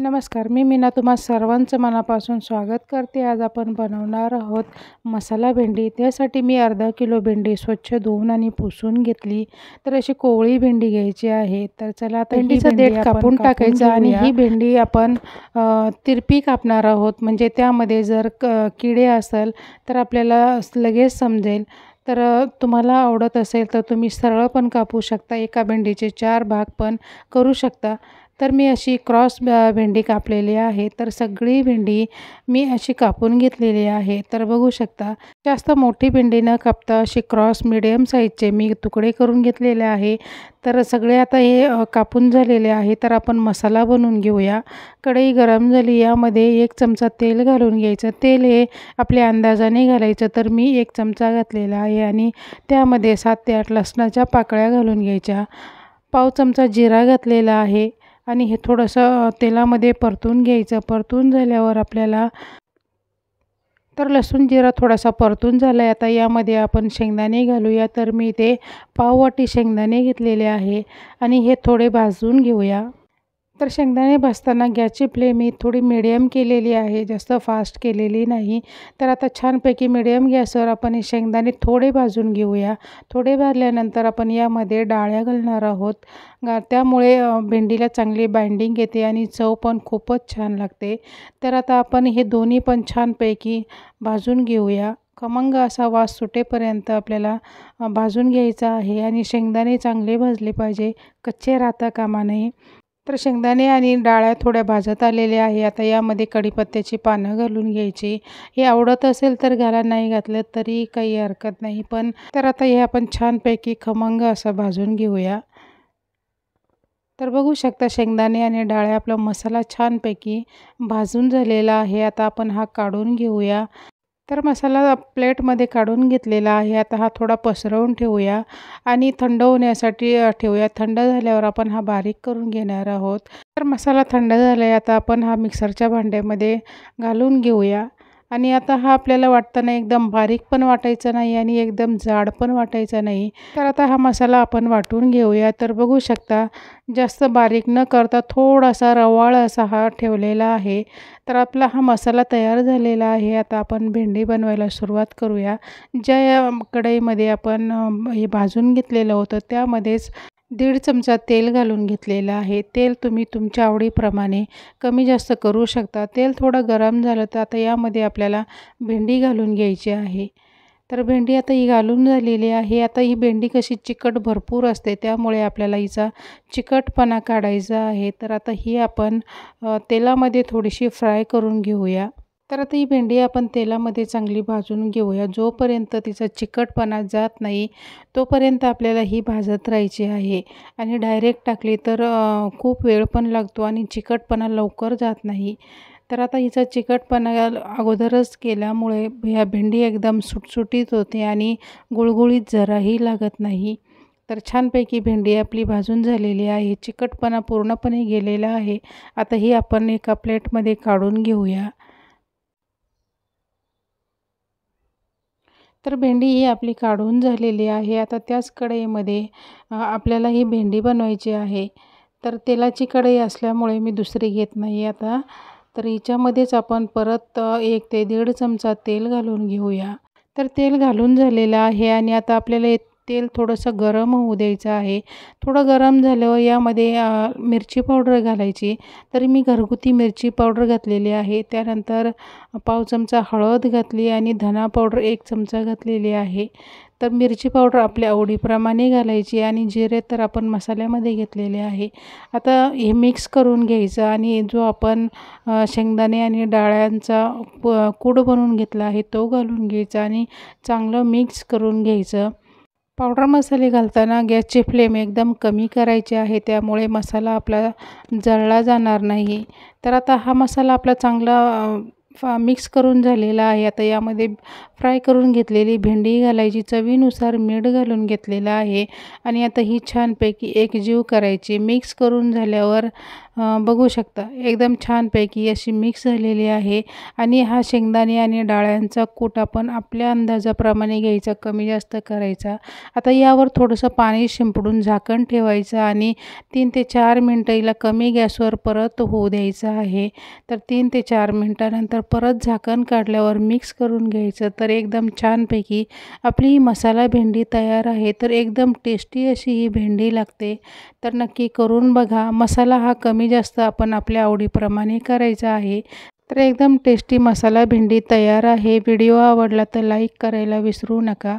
नमस्कार, मी मीना तुम्हा सर्वांचं मनापासून स्वागत करते. आज आपण बनवणार आहोत मसाला भेंडी. त्यासाठी मी अर्धा किलो भेंडी स्वच्छ धुवून आणि पुसून घेतली. तर अशी कोवळी भेंडी घ्यायची आहे. तर चला आता भेंडीचं देठ कापून टाकायचं आणि ही भेंडी आपण तिरपी कापणार आहोत. म्हणजे त्यामध्ये जर किडे असेल तर आपल्याला लगेच समजेल. तर तुम्हाला आवडत असेल तर तुम्ही सरळ पण कापू शकता. एका भेंडीचे 4 भाग पण करू शकता. तर मी अशी क्रॉस भेंडी कापलेली आहे. तर सगळी भेंडी मी अशी कापून घेतलेली आहे. तर बघू शकता, जास्त मोठी भेंडी न कापता अशी क्रॉस मीडियम साईजचे मी तुकडे करून घेतलेले आहे. तर सगळे आता हे कापून झालेले आहे. तर आपण मसाला बनवून घेऊया. कढई गरम झाली, यामध्ये 1 चमचा तेल घालून घ्यायचं. तेल हे आपल्या अंदाजाने घालायचं. तर मी 1 चमचा घातलेला आहे आणि त्यामध्ये 7 ते 8 लसणाच्या पाकळ्या घालून घ्यायच्या. पाव चमचा जिरा घातलेला आहे आणि हे थोडंसं तेलामध्ये परतून घ्यायचं. परतून झाल्यावर आपल्याला तर लसूण जिरा थोडासा परतून झाला आहे. आता यामध्ये आपण शेंगदाणे घालूया. तर मी इथे पाव वाटी शेंगदाणे घेतलेले आहे आणि हे थोडे भाजून घेऊया. तर शेंगदाणे भाजताना गॅसची फ्लेम ही थोडी मिडियम केलेली आहे, जास्त फास्ट केलेली नाही. तर आता छानपैकी मिडियम गॅसवर आपण हे शेंगदाणे थोडे भाजून घेऊया. थोडे भाजल्यानंतर आपण यामध्ये डाळ्या घालणार आहोत. त्यामुळे भेंडीला चांगली बाइंडिंग येते आणि चव पण खूपच छान लागते. तर आता आपण हे दोन्ही पण छानपैकी भाजून घेऊया. खमंग असा वास सुटेपर्यंत आपल्याला भाजून घ्यायचा आहे आणि शेंगदाणे चांगले भाजले पाहिजे, कच्चे राहता कामा नये. तर शेंगदाणे आणि डाळ्या थोड्या भाजत आलेल्या आहे. आता यामध्ये कढीपत्त्याची पानं घालून घ्यायची. हे आवडत असेल तर घाला, नाही घातलं तरी काही हरकत नाही. पण तर आता हे आपण छानपैकी खमंग असं भाजून घेऊया. तर बघू शकता, शेंगदाणे आणि डाळ्या आपला मसाला छानपैकी भाजून झालेला आहे. आता आपण हा काढून घेऊया. तर मसाला प्लेटमध्ये काढून घेतलेला आहे. आता हा थोडा पसरवून ठेवूया आणि थंड होण्यासाठी ठेवूया. थंड झाल्यावर आपण हा बारीक करून घेणार आहोत. तर मसाला थंड झाला आहे. आता आपण हा मिक्सरच्या भांड्यामध्ये घालून घेऊया आणि आता हा आपल्याला वाटताना एकदम बारीक पण वाटायचा नाही आणि एकदम जाड पण वाटायचा नाही. तर आता हा मसाला आपण वाटून घेऊया. तर बघू शकता, जास्त बारीक न करता थोडासा रवाळ असा हा ठेवलेला आहे. तर आपला हा मसाला तयार झालेला आहे. आता आपण भेंडी बनवायला सुरुवात करूया. ज्या कढईमध्ये आपण हे भाजून घेतलेलं होतं त्यामध्येच 1.5 चमचा तेल घालून घेतलेलं आहे. तेल तुम्ही तुमच्या आवडीप्रमाणे कमी जास्त करू शकता. तेल थोडं गरम झालं तर आता यामध्ये आपल्याला भेंडी घालून घ्यायची आहे. तर भेंडी आता ही घालून झालेली आहे. आता ही भेंडी कशी चिकट भरपूर असते, त्यामुळे आपल्याला हिचा चिकटपणा काढायचा आहे. तर आता ही आपण तेलामध्ये थोडीशी फ्राय करून घेऊया. तर आता ही भेंडी आपण तेलामध्ये चांगली भाजून घेऊया. जोपर्यंत तिचा चिकटपणा जात नाही तोपर्यंत आपल्याला ही भाजत राहायची आहे आणि डायरेक्ट टाकली तर खूप वेळ पण लागतो आणि चिकटपणा लवकर जात नाही. तर आता हिचा चिकटपणा अगोदरच केल्यामुळे ह्या भेंडी एकदम सुटसुटीत होते आणि गुळगुळीत जराही लागत नाही. तर छानपैकी भेंडी आपली भाजून झालेली आहे. चिकटपणा पूर्णपणे गेलेला आहे. आता ही आपण एका प्लेटमध्ये काढून घेऊया. तर भेंडी ही आपली काढून झालेली आहे. आता त्याच कढईमध्ये आपल्याला ही भेंडी बनवायची आहे. तर तेलाची कढई असल्यामुळे मी दुसरी घेत नाही आता. तर हिच्यामध्येच आपण परत 1 ते 1.5 चमचा तेल घालून घेऊया. तर तेल घालून झालेलं आहे आणि आता आपल्याला हे तेल थोडंसं गरम होऊ द्यायचं आहे. थोडं गरम झाल्यावर यामध्ये मिरची पावडर घालायची. तरी मी घरगुती मिरची पावडर घातलेली आहे. त्यानंतर पाव चमचा हळद घातली आणि धना पावडर 1 चमचा घातलेली आहे. तर मिरची पावडर आपल्या आवडीप्रमाणे घालायची आणि जिरे तर आपण मसाल्यामध्ये घेतलेले आहे. आता हे मिक्स करून घ्यायचं आणि जो आपण शेंगदाणे आणि डाळ्यांचा कूट बनवून घेतला आहे तो घालून घ्यायचा आणि चांगलं मिक्स करून घ्यायचं. पावडर मसाले घालताना गॅसची फ्लेम एकदम कमी करायची आहे, त्यामुळे मसाला आपला जळला जाणार नाही. तर आता हा मसाला आपला चांगला मिक्स करून झालेला आहे. आता यामध्ये फ्राय करून घेतलेली भेंडी घालायची. चवीनुसार मीठ घालून घेतलेलं आहे आणि आता ही छानपैकी एकजीव करायची. मिक्स करून झाल्यावर बघू शकता एकदम छानपैकी अशी मिक्स झालेली आहे आणि हा शेंगदाणे आणि डाळ्यांचा कूट आपण आपल्या अंदाजाप्रमाणे घ्यायचा, कमी जास्त करायचा। आता यावर थोडंसं पाणी शिंपडून झाकण ठेवायचं आणि 3 ते 4 मिनटं हिला कमी गॅसवर परत होऊ द्यायचं आहे। तर 3 ते 4 मिनटानंतर परत झाकण काढल्यावर मिक्स करून घ्यायचं। तर एकदम छानपैकी आपली ही मसाला भेंडी तयार आहे। तर एकदम टेस्टी अशी ही भेंडी लागते, तर नक्की करून बघा। मसाला हा कमी जास्त आपण आपल्या आवडीप्रमाणे करायचा आहे। तर एकदम टेस्टी मसाला भेंडी तयार आहे। व्हिडिओ आवडला तर लाईक करायला विसरू नका।